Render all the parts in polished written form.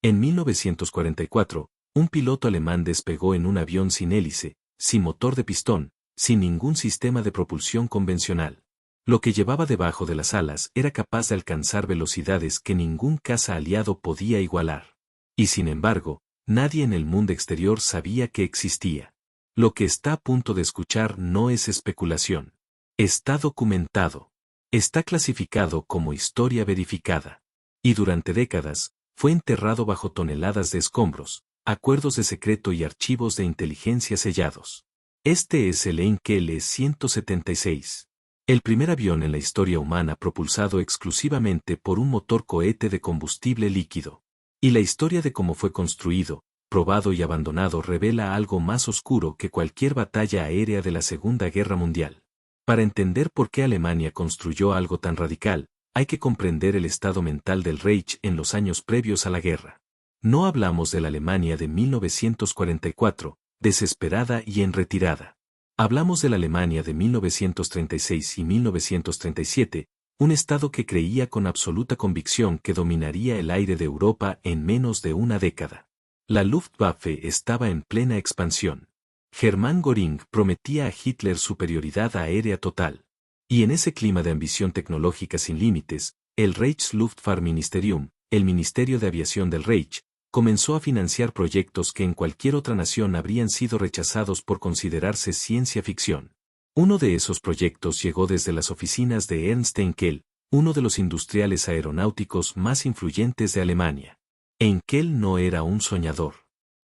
En 1944, un piloto alemán despegó en un avión sin hélice, sin motor de pistón, sin ningún sistema de propulsión convencional. Lo que llevaba debajo de las alas era capaz de alcanzar velocidades que ningún caza aliado podía igualar. Y sin embargo, nadie en el mundo exterior sabía que existía. Lo que está a punto de escuchar no es especulación. Está documentado. Está clasificado como historia verificada. Y durante décadas, fue enterrado bajo toneladas de escombros, acuerdos de secreto y archivos de inteligencia sellados. Este es el Enkele 176. El primer avión en la historia humana propulsado exclusivamente por un motor cohete de combustible líquido. Y la historia de cómo fue construido, probado y abandonado revela algo más oscuro que cualquier batalla aérea de la Segunda Guerra Mundial. Para entender por qué Alemania construyó algo tan radical, hay que comprender el estado mental del Reich en los años previos a la guerra. No hablamos de la Alemania de 1944, desesperada y en retirada. Hablamos de la Alemania de 1936 y 1937, un estado que creía con absoluta convicción que dominaría el aire de Europa en menos de una década. La Luftwaffe estaba en plena expansión. Hermann Göring prometía a Hitler superioridad aérea total. Y en ese clima de ambición tecnológica sin límites, el Reichsluftfahrtministerium, el Ministerio de Aviación del Reich, comenzó a financiar proyectos que en cualquier otra nación habrían sido rechazados por considerarse ciencia ficción. Uno de esos proyectos llegó desde las oficinas de Ernst Henkel, uno de los industriales aeronáuticos más influyentes de Alemania. Henkel no era un soñador.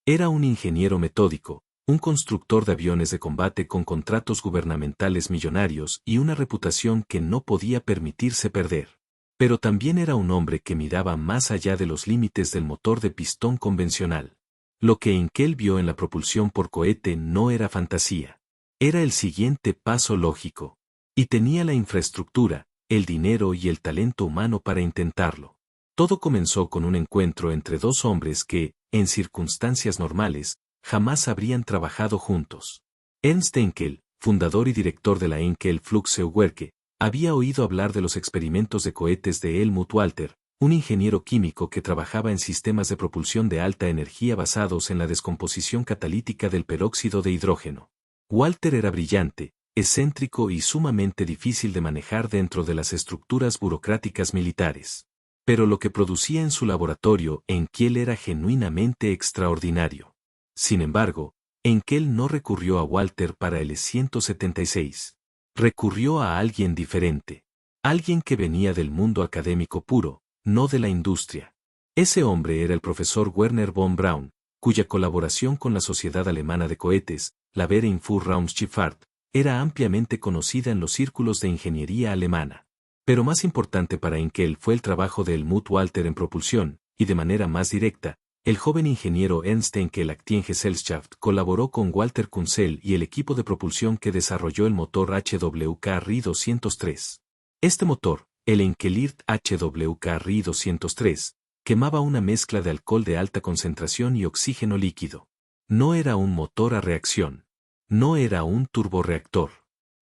Era un ingeniero metódico, un constructor de aviones de combate con contratos gubernamentales millonarios y una reputación que no podía permitirse perder. Pero también era un hombre que miraba más allá de los límites del motor de pistón convencional. Lo que Henkel vio en la propulsión por cohete no era fantasía. Era el siguiente paso lógico. Y tenía la infraestructura, el dinero y el talento humano para intentarlo. Todo comenzó con un encuentro entre dos hombres que, en circunstancias normales, jamás habrían trabajado juntos. Ernst Henkel, fundador y director de la Henkel Flugzeugwerke, había oído hablar de los experimentos de cohetes de Helmut Walter, un ingeniero químico que trabajaba en sistemas de propulsión de alta energía basados en la descomposición catalítica del peróxido de hidrógeno. Walter era brillante, excéntrico y sumamente difícil de manejar dentro de las estructuras burocráticas militares. Pero lo que producía en su laboratorio en Kiel era genuinamente extraordinario. Sin embargo, Henkel no recurrió a Walter para el E-176. Recurrió a alguien diferente. Alguien que venía del mundo académico puro, no de la industria. Ese hombre era el profesor Werner von Braun, cuya colaboración con la Sociedad Alemana de Cohetes, la Verein für Raumschifffahrt, era ampliamente conocida en los círculos de ingeniería alemana. Pero más importante para Henkel fue el trabajo de Helmut Walter en propulsión, y de manera más directa, el joven ingeniero Ernst Henkel Aktiengesellschaft colaboró con Walter Kunzel y el equipo de propulsión que desarrolló el motor HWK Ri 203. Este motor, el Henkelirt HWK Ri 203, quemaba una mezcla de alcohol de alta concentración y oxígeno líquido. No era un motor a reacción. No era un turborreactor.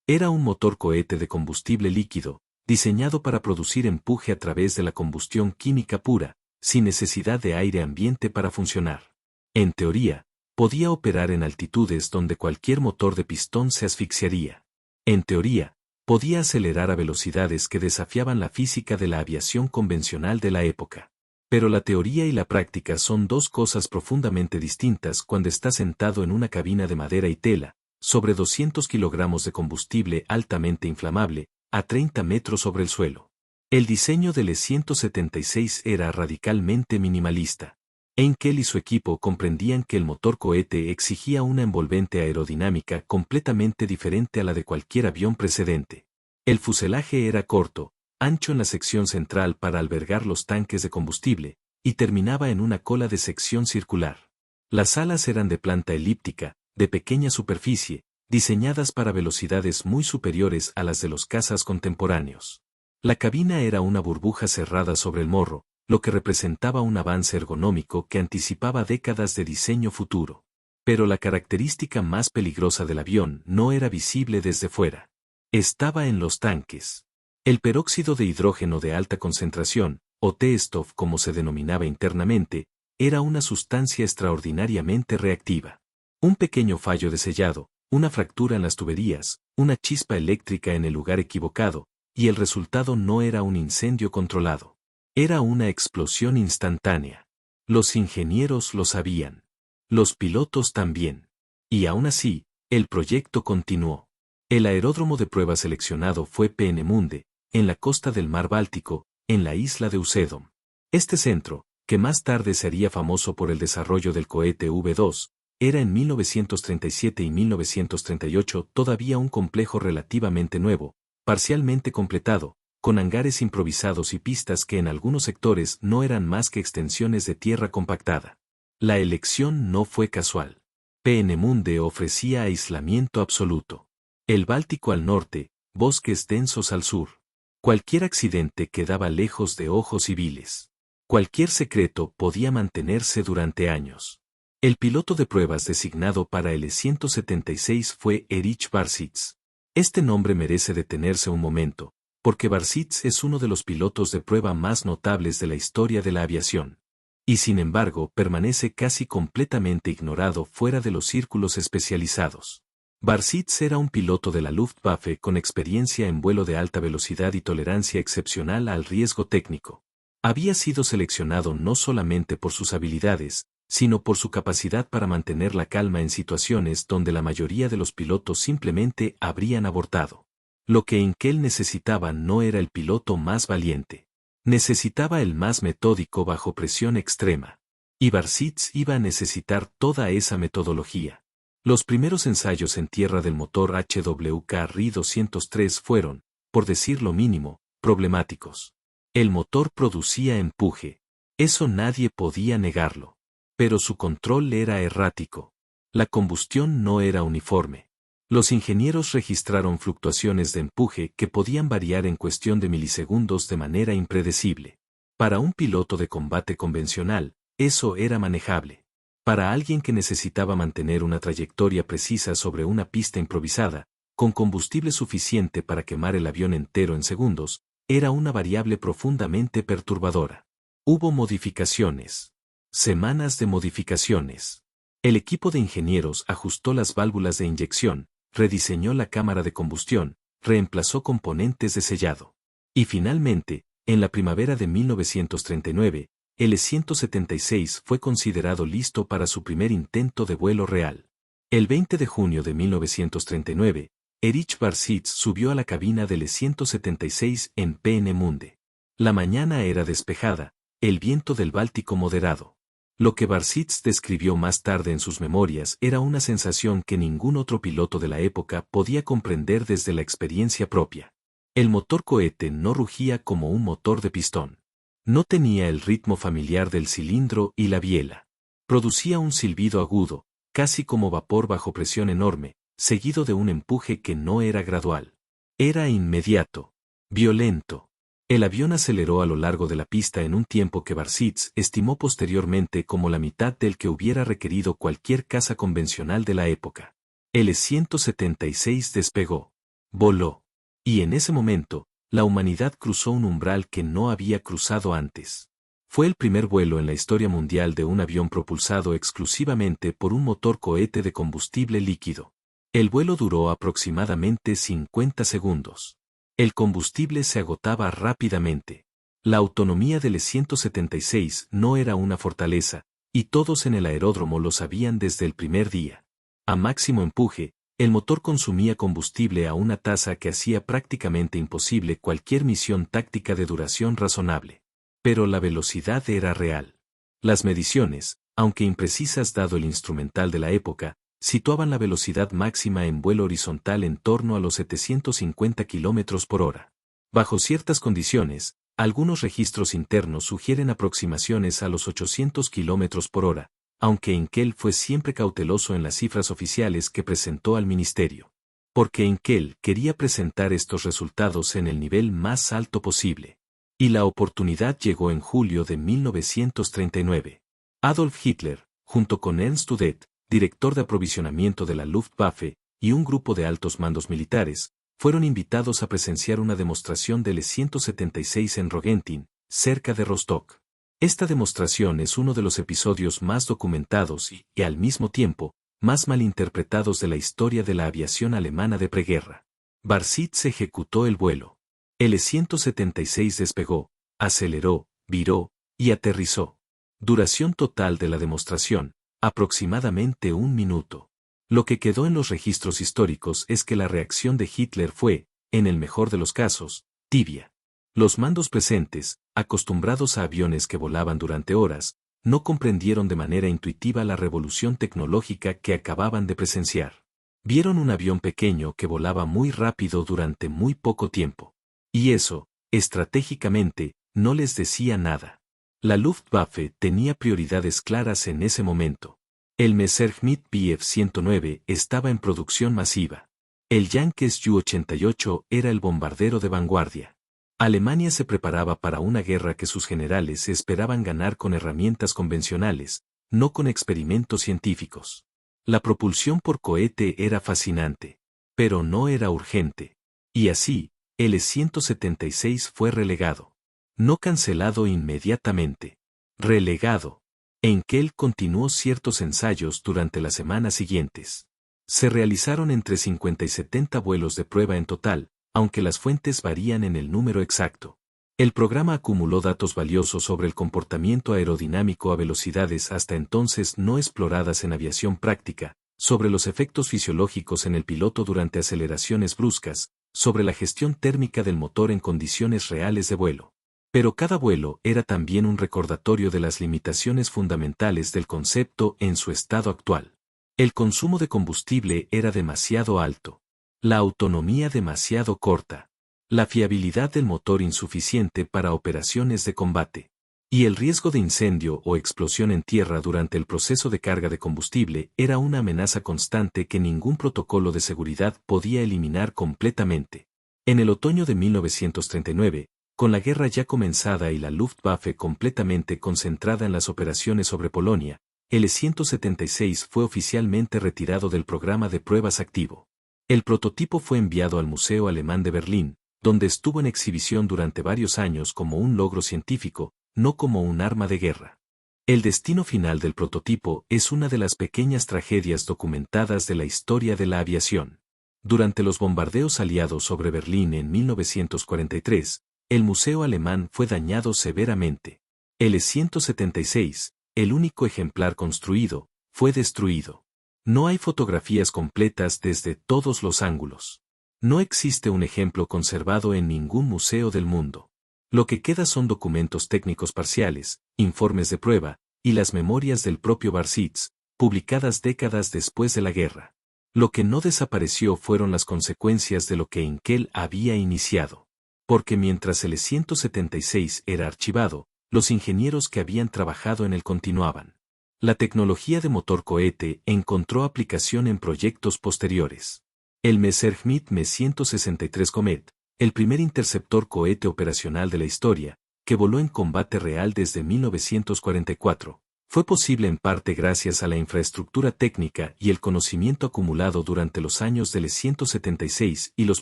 Era un motor cohete de combustible líquido, diseñado para producir empuje a través de la combustión química pura, sin necesidad de aire ambiente para funcionar. En teoría, podía operar en altitudes donde cualquier motor de pistón se asfixiaría. En teoría, podía acelerar a velocidades que desafiaban la física de la aviación convencional de la época. Pero la teoría y la práctica son dos cosas profundamente distintas cuando está sentado en una cabina de madera y tela, sobre 200 kilogramos de combustible altamente inflamable, a 30 metros sobre el suelo. El diseño del E-176 era radicalmente minimalista. Henkel y su equipo comprendían que el motor cohete exigía una envolvente aerodinámica completamente diferente a la de cualquier avión precedente. El fuselaje era corto, ancho en la sección central para albergar los tanques de combustible, y terminaba en una cola de sección circular. Las alas eran de planta elíptica, de pequeña superficie, diseñadas para velocidades muy superiores a las de los cazas contemporáneos. La cabina era una burbuja cerrada sobre el morro, lo que representaba un avance ergonómico que anticipaba décadas de diseño futuro. Pero la característica más peligrosa del avión no era visible desde fuera. Estaba en los tanques. El peróxido de hidrógeno de alta concentración, o TSTOF como se denominaba internamente, era una sustancia extraordinariamente reactiva. Un pequeño fallo de sellado, una fractura en las tuberías, una chispa eléctrica en el lugar equivocado, y el resultado no era un incendio controlado. Era una explosión instantánea. Los ingenieros lo sabían. Los pilotos también. Y aún así, el proyecto continuó. El aeródromo de prueba seleccionado fue Peenemünde, en la costa del mar Báltico, en la isla de Usedom. Este centro, que más tarde sería famoso por el desarrollo del cohete V2, era en 1937 y 1938 todavía un complejo relativamente nuevo, parcialmente completado, con hangares improvisados y pistas que en algunos sectores no eran más que extensiones de tierra compactada. La elección no fue casual. Peenemünde ofrecía aislamiento absoluto. El Báltico al norte, bosques densos al sur. Cualquier accidente quedaba lejos de ojos civiles. Cualquier secreto podía mantenerse durante años. El piloto de pruebas designado para el E-176 fue Erich Bartsch. Este nombre merece detenerse un momento, porque Bartsch es uno de los pilotos de prueba más notables de la historia de la aviación. Y sin embargo permanece casi completamente ignorado fuera de los círculos especializados. Bartsch era un piloto de la Luftwaffe con experiencia en vuelo de alta velocidad y tolerancia excepcional al riesgo técnico. Había sido seleccionado no solamente por sus habilidades, sino por su capacidad para mantener la calma en situaciones donde la mayoría de los pilotos simplemente habrían abortado. Lo que Heinkel necesitaba no era el piloto más valiente. Necesitaba el más metódico bajo presión extrema. Y Bartsch iba a necesitar toda esa metodología. Los primeros ensayos en tierra del motor HWK Ri 203 fueron, por decir lo mínimo, problemáticos. El motor producía empuje. Eso nadie podía negarlo. Pero su control era errático. La combustión no era uniforme. Los ingenieros registraron fluctuaciones de empuje que podían variar en cuestión de milisegundos de manera impredecible. Para un piloto de combate convencional, eso era manejable. Para alguien que necesitaba mantener una trayectoria precisa sobre una pista improvisada, con combustible suficiente para quemar el avión entero en segundos, era una variable profundamente perturbadora. Hubo modificaciones. Semanas de modificaciones. El equipo de ingenieros ajustó las válvulas de inyección, rediseñó la cámara de combustión, reemplazó componentes de sellado. Y finalmente, en la primavera de 1939, el E-176 fue considerado listo para su primer intento de vuelo real. El 20 de junio de 1939, Erich Bartsch subió a la cabina del E-176 en Peenemünde. La mañana era despejada, el viento del Báltico moderado. Lo que Bartsch describió más tarde en sus memorias era una sensación que ningún otro piloto de la época podía comprender desde la experiencia propia. El motor cohete no rugía como un motor de pistón. No tenía el ritmo familiar del cilindro y la biela. Producía un silbido agudo, casi como vapor bajo presión enorme, seguido de un empuje que no era gradual. Era inmediato. Violento. El avión aceleró a lo largo de la pista en un tiempo que Bartsch estimó posteriormente como la mitad del que hubiera requerido cualquier caza convencional de la época. El E-176 despegó. Voló. Y en ese momento, la humanidad cruzó un umbral que no había cruzado antes. Fue el primer vuelo en la historia mundial de un avión propulsado exclusivamente por un motor cohete de combustible líquido. El vuelo duró aproximadamente 50 segundos. El combustible se agotaba rápidamente. La autonomía del E-176 no era una fortaleza, y todos en el aeródromo lo sabían desde el primer día. A máximo empuje, el motor consumía combustible a una tasa que hacía prácticamente imposible cualquier misión táctica de duración razonable. Pero la velocidad era real. Las mediciones, aunque imprecisas dado el instrumental de la época, situaban la velocidad máxima en vuelo horizontal en torno a los 750 km por hora. Bajo ciertas condiciones, algunos registros internos sugieren aproximaciones a los 800 km por hora, aunque Heinkel fue siempre cauteloso en las cifras oficiales que presentó al ministerio. Porque Heinkel quería presentar estos resultados en el nivel más alto posible. Y la oportunidad llegó en julio de 1939. Adolf Hitler, junto con Ernst Udet, director de aprovisionamiento de la Luftwaffe, y un grupo de altos mandos militares, fueron invitados a presenciar una demostración del E-176 en Rogentin, cerca de Rostock. Esta demostración es uno de los episodios más documentados y, al mismo tiempo, más malinterpretados de la historia de la aviación alemana de preguerra. Barsetz ejecutó el vuelo. El E-176 despegó, aceleró, viró y aterrizó. Duración total de la demostración, aproximadamente 1 minuto. Lo que quedó en los registros históricos es que la reacción de Hitler fue, en el mejor de los casos, tibia. Los mandos presentes, acostumbrados a aviones que volaban durante horas, no comprendieron de manera intuitiva la revolución tecnológica que acababan de presenciar. Vieron un avión pequeño que volaba muy rápido durante muy poco tiempo. Y eso, estratégicamente, no les decía nada. La Luftwaffe tenía prioridades claras en ese momento. El Messerschmitt Bf 109 estaba en producción masiva. El Yankee Ju-88 era el bombardero de vanguardia. Alemania se preparaba para una guerra que sus generales esperaban ganar con herramientas convencionales, no con experimentos científicos. La propulsión por cohete era fascinante, pero no era urgente. Y así, el E-176 fue relegado. No cancelado inmediatamente. Relegado. Enkel continuó ciertos ensayos durante las semanas siguientes. Se realizaron entre 50 y 70 vuelos de prueba en total, aunque las fuentes varían en el número exacto. El programa acumuló datos valiosos sobre el comportamiento aerodinámico a velocidades hasta entonces no exploradas en aviación práctica, sobre los efectos fisiológicos en el piloto durante aceleraciones bruscas, sobre la gestión térmica del motor en condiciones reales de vuelo. Pero cada vuelo era también un recordatorio de las limitaciones fundamentales del concepto en su estado actual. El consumo de combustible era demasiado alto. La autonomía demasiado corta. La fiabilidad del motor insuficiente para operaciones de combate. Y el riesgo de incendio o explosión en tierra durante el proceso de carga de combustible era una amenaza constante que ningún protocolo de seguridad podía eliminar completamente. En el otoño de 1939, con la guerra ya comenzada y la Luftwaffe completamente concentrada en las operaciones sobre Polonia, el E-176 fue oficialmente retirado del programa de pruebas activo. El prototipo fue enviado al Museo Alemán de Berlín, donde estuvo en exhibición durante varios años como un logro científico, no como un arma de guerra. El destino final del prototipo es una de las pequeñas tragedias documentadas de la historia de la aviación. Durante los bombardeos aliados sobre Berlín en 1943, el museo alemán fue dañado severamente. El E-176, el único ejemplar construido, fue destruido. No hay fotografías completas desde todos los ángulos. No existe un ejemplo conservado en ningún museo del mundo. Lo que queda son documentos técnicos parciales, informes de prueba, y las memorias del propio Barsetz, publicadas décadas después de la guerra. Lo que no desapareció fueron las consecuencias de lo que Enkel había iniciado. Porque mientras el E-176 era archivado, los ingenieros que habían trabajado en él continuaban. La tecnología de motor cohete encontró aplicación en proyectos posteriores. El Messerschmitt Me-163 Comet, el primer interceptor cohete operacional de la historia, que voló en combate real desde 1944, fue posible en parte gracias a la infraestructura técnica y el conocimiento acumulado durante los años del E-176 y los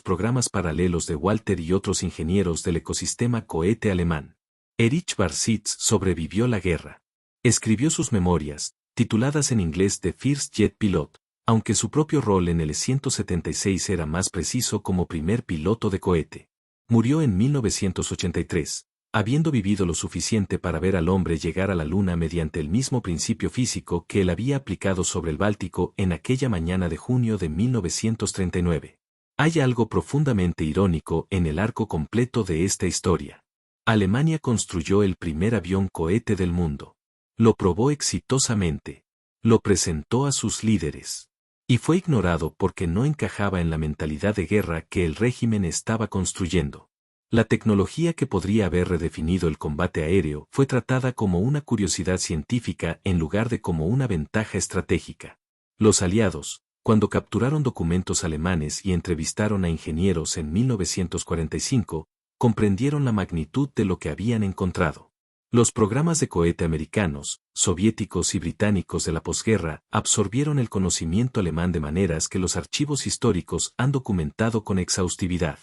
programas paralelos de Walter y otros ingenieros del ecosistema cohete alemán. Erich Barsetz sobrevivió la guerra. Escribió sus memorias, tituladas en inglés The First Jet Pilot, aunque su propio rol en el E-176 era más preciso como primer piloto de cohete. Murió en 1983, habiendo vivido lo suficiente para ver al hombre llegar a la Luna mediante el mismo principio físico que él había aplicado sobre el Báltico en aquella mañana de junio de 1939. Hay algo profundamente irónico en el arco completo de esta historia. Alemania construyó el primer avión cohete del mundo. Lo probó exitosamente. Lo presentó a sus líderes. Y fue ignorado porque no encajaba en la mentalidad de guerra que el régimen estaba construyendo. La tecnología que podría haber redefinido el combate aéreo fue tratada como una curiosidad científica en lugar de como una ventaja estratégica. Los aliados, cuando capturaron documentos alemanes y entrevistaron a ingenieros en 1945, comprendieron la magnitud de lo que habían encontrado. Los programas de cohete americanos, soviéticos y británicos de la posguerra absorbieron el conocimiento alemán de maneras que los archivos históricos han documentado con exhaustividad.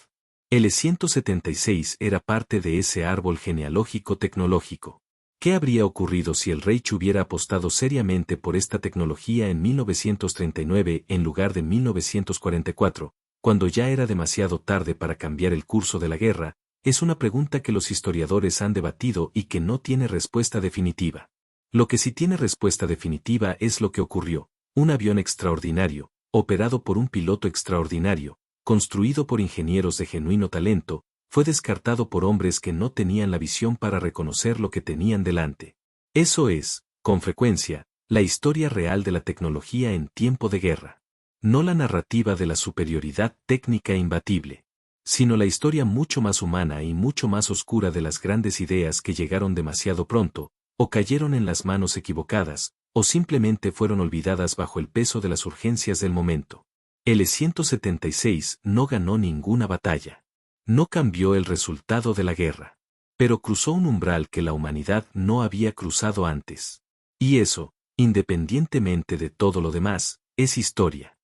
El E-176 era parte de ese árbol genealógico tecnológico. ¿Qué habría ocurrido si el Reich hubiera apostado seriamente por esta tecnología en 1939 en lugar de 1944, cuando ya era demasiado tarde para cambiar el curso de la guerra? Es una pregunta que los historiadores han debatido y que no tiene respuesta definitiva. Lo que sí tiene respuesta definitiva es lo que ocurrió: un avión extraordinario, operado por un piloto extraordinario, construido por ingenieros de genuino talento, fue descartado por hombres que no tenían la visión para reconocer lo que tenían delante. Eso es, con frecuencia, la historia real de la tecnología en tiempo de guerra. No la narrativa de la superioridad técnica imbatible, sino la historia mucho más humana y mucho más oscura de las grandes ideas que llegaron demasiado pronto, o cayeron en las manos equivocadas, o simplemente fueron olvidadas bajo el peso de las urgencias del momento. El E-176 no ganó ninguna batalla. No cambió el resultado de la guerra. Pero cruzó un umbral que la humanidad no había cruzado antes. Y eso, independientemente de todo lo demás, es historia.